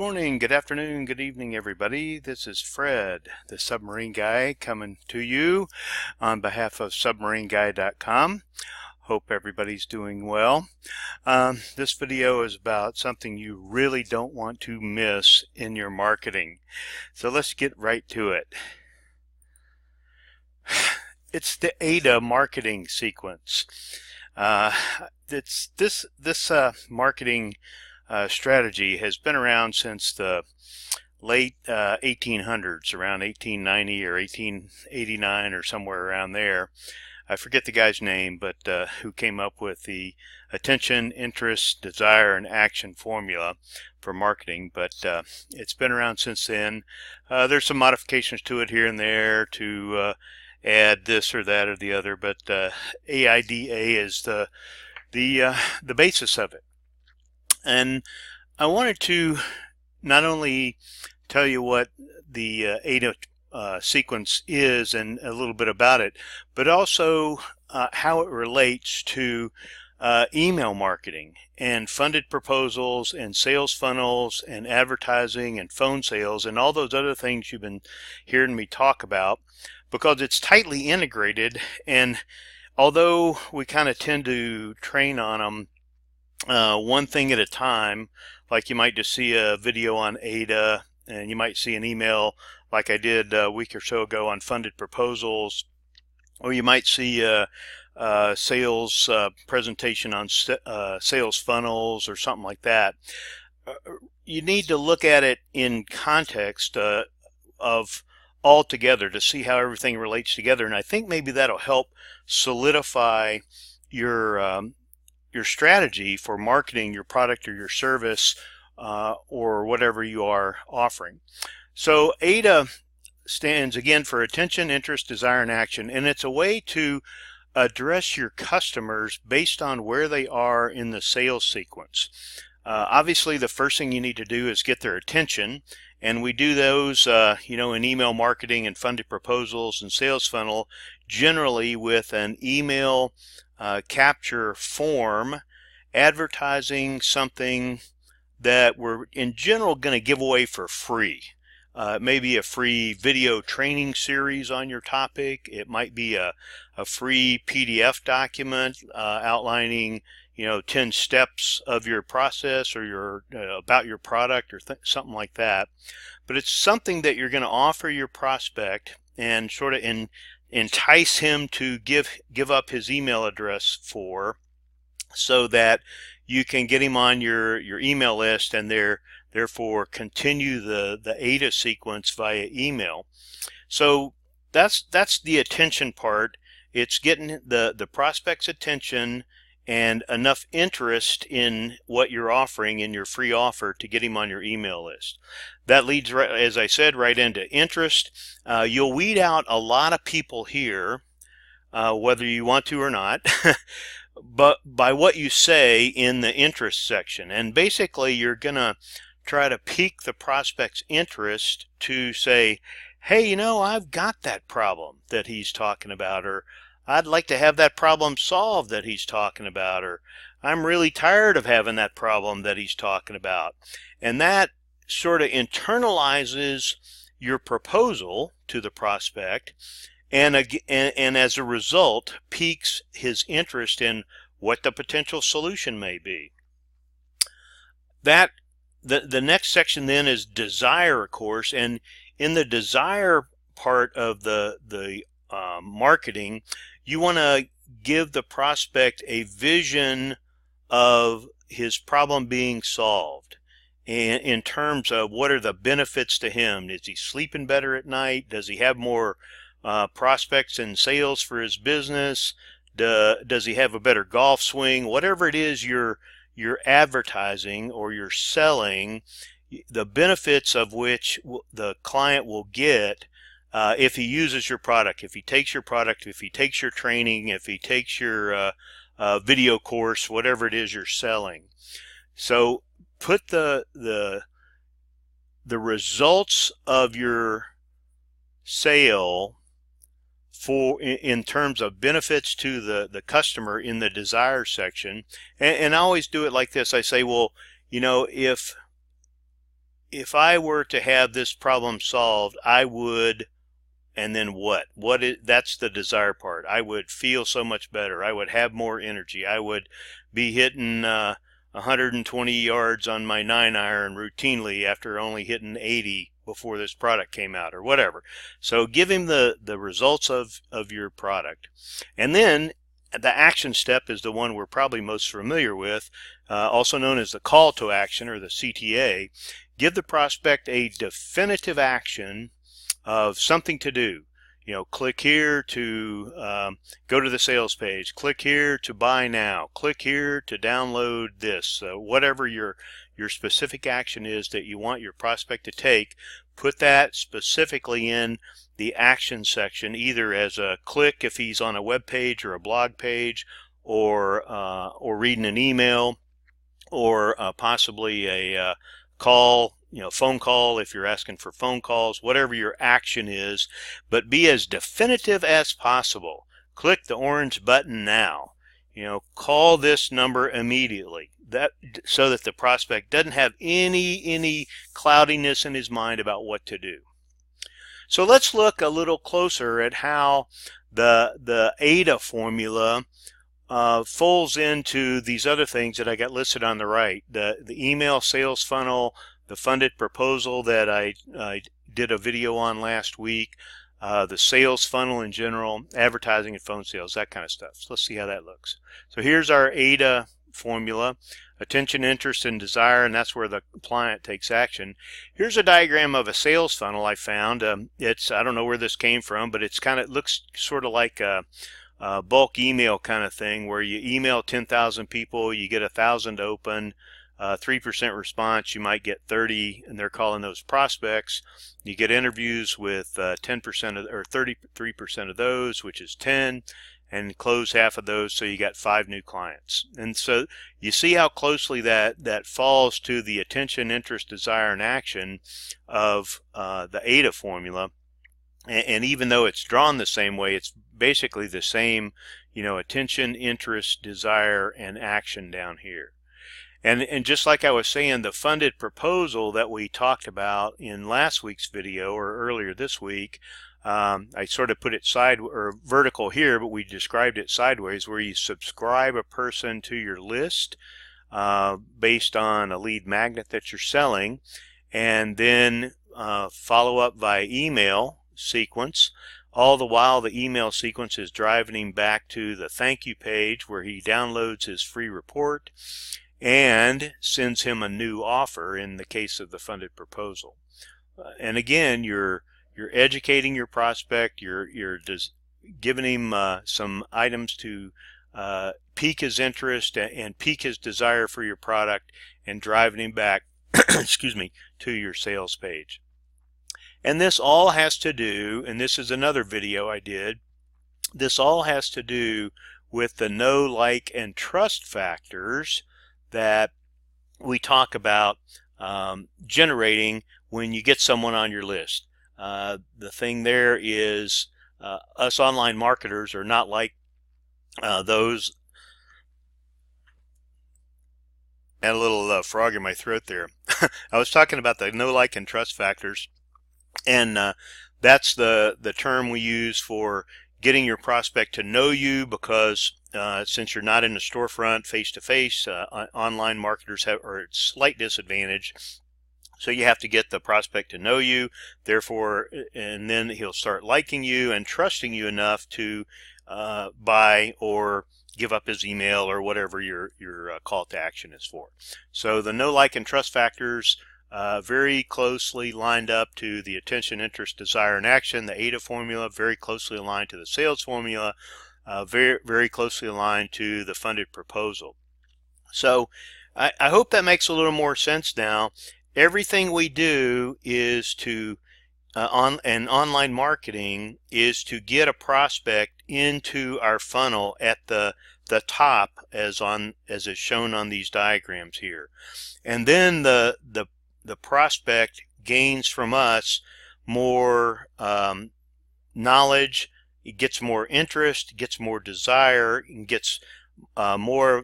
morning, good afternoon, good evening, everybody. This is Fred, the submarine guy, coming to you on behalf of submarineguy.com. Hope everybody's doing well. This video is about something you really don't want to miss in your marketing. So let's get right to it. It's the AIDA marketing sequence. This marketing strategy has been around since the late 1800s, around 1890 or 1889 or somewhere around there. I forget the guy's name, but who came up with the attention, interest, desire, and action formula for marketing. But it's been around since then. There's some modifications to it here and there to add this or that or the other, but AIDA is the basis of it. And I wanted to not only tell you what the AIDA sequence is and a little bit about it, but also how it relates to email marketing and funded proposals and sales funnels and advertising and phone sales and all those other things you've been hearing me talk about, because it's tightly integrated. And although we kind of tend to train on them one thing at a time, like you might just see a video on AIDA and you might see an email like I did a week or so ago on funded proposals, or you might see a sales presentation on sales funnels or something like that. You need to look at it in context of all together to see how everything relates together, and I think maybe that'll help solidify your strategy for marketing your product or your service or whatever you are offering. So AIDA stands again for attention, interest, desire, and action, and it's a way to address your customers based on where they are in the sales sequence. Obviously, the first thing you need to do is get their attention, and we do those in email marketing and funded proposals and sales funnel generally with an email capture form advertising something that we're in general going to give away for free. It may be a free video training series on your topic. It might be a free PDF document outlining 10 steps of your process or your about your product or something like that. But it's something that you're going to offer your prospect and sort of entice him to give up his email address for, so that you can get him on your email list and therefore continue the AIDA sequence via email. So that's the attention part. It's getting the prospect's attention and enough interest in what you're offering in your free offer to get him on your email list. That leads, as I said, right into interest. You'll weed out a lot of people here, whether you want to or not, but by what you say in the interest section. And basically, you're going to try to pique the prospect's interest to say, hey, I've got that problem that he's talking about, or I'd like to have that problem solved that he's talking about, or I'm really tired of having that problem that he's talking about. And that sort of internalizes your proposal to the prospect, and as a result piques his interest in what the potential solution may be. The next section then is desire, of course, and in the desire part of the marketing, you want to give the prospect a vision of his problem being solved in terms of what are the benefits to him. Is he sleeping better at night? Does he have more prospects and sales for his business? Does he have a better golf swing? Whatever it is you're advertising or you're selling, the benefits of which the client will get if he uses your product, if he takes your product, if he takes your training, if he takes your video course, whatever it is you're selling. So put the results of your sale in terms of benefits to the customer in the desire section, and I always do it like this. I say, well, if if I were to have this problem solved, I would, and then what? That's the desire part. I would feel so much better. I would have more energy. I would be hitting 120 yards on my 9-iron routinely after only hitting 80 before this product came out, or whatever. So give him the results of your product. And then the action step is the one we're probably most familiar with, also known as the call to action, or the CTA. Give the prospect a definitive action of something to do. You know, click here to go to the sales page, click here to buy now, click here to download this, whatever your specific action is that you want your prospect to take. Put that specifically in the action section, either as a click if he's on a web page or a blog page, or reading an email, or possibly a call, phone call if you're asking for phone calls, whatever your action is, but be as definitive as possible. Click the orange button now. Call this number immediately, so that the prospect doesn't have any cloudiness in his mind about what to do. So let's look a little closer at how the AIDA formula folds into these other things that I got listed on the right. The email sales funnel, the funded proposal that I did a video on last week, the sales funnel in general, advertising and phone sales, that kind of stuff. So let's see how that looks. So here's our AIDA formula: attention, interest, and desire, and that's where the client takes action. Here's a diagram of a sales funnel I found. I don't know where this came from, but it looks sort of like a bulk email kind of thing, where you email 10,000 people, you get 1,000 to open, 3% response, you might get 30, and they're calling those prospects. You get interviews with 10% or 33% of those, which is 10, and close half of those, so you got 5 new clients. And so you see how closely that falls to the attention, interest, desire, and action of the AIDA formula. And even though it's drawn the same way, it's basically the same, attention, interest, desire, and action down here. And just like I was saying, the funded proposal that we talked about in last week's video, or earlier this week, I sort of put it vertical here, but we described it sideways, where you subscribe a person to your list based on a lead magnet that you're selling, and then follow up by email sequence. All the while, the email sequence is driving him back to the thank you page, where he downloads his free report and sends him a new offer in the case of the funded proposal. And again, you're educating your prospect, you're just giving him some items to pique his interest and pique his desire for your product, and driving him back excuse me, to your sales page. And this all has to do, and this is another video I did, this all has to do with the know, like, and trust factors that we talk about generating when you get someone on your list. The thing there is, us online marketers are not like those. I had a little frog in my throat there. I was talking about the know, like, and trust factors, and that's the term we use for getting your prospect to know you, because since you're not in a storefront face-to-face, online marketers are at a slight disadvantage. So you have to get the prospect to know you, therefore, and then he'll start liking you and trusting you enough to buy or give up his email, or whatever your call to action is for. So the know, like, and trust factors very closely lined up to the attention, interest, desire, and action. The AIDA formula very closely aligned to the sales formula, very closely aligned to the funded proposal. So I hope that makes a little more sense now. Everything we do is to online marketing is to get a prospect into our funnel at the top, as is shown on these diagrams here, and then the prospect gains from us more knowledge, it gets more interest, gets more desire, and gets more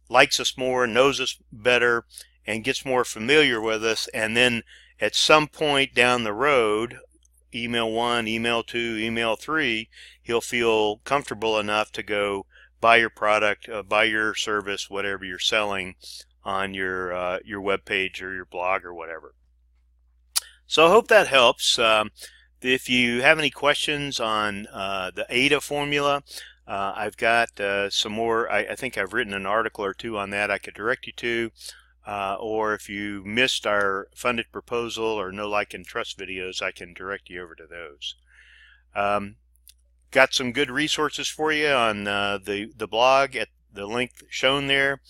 likes us more, knows us better, and gets more familiar with us, and then at some point down the road, email 1, email 2, email 3, he'll feel comfortable enough to go buy your product, buy your service, whatever you're selling on your web page or your blog or whatever. So I hope that helps. If you have any questions on the AIDA formula, I've got some more. I think I've written an article or two on that I could direct you to. Or if you missed our funded proposal or no like and trust videos, I can direct you over to those. Got some good resources for you on the blog at the link shown there.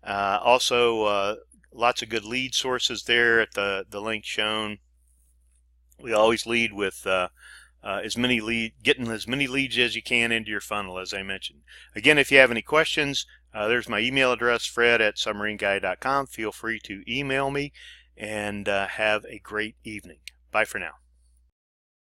Also, lots of good lead sources there at the link shown. We always lead with getting as many leads as you can into your funnel, as I mentioned. Again, if you have any questions, there's my email address, fred@submarineguy.com. Feel free to email me, and have a great evening. Bye for now.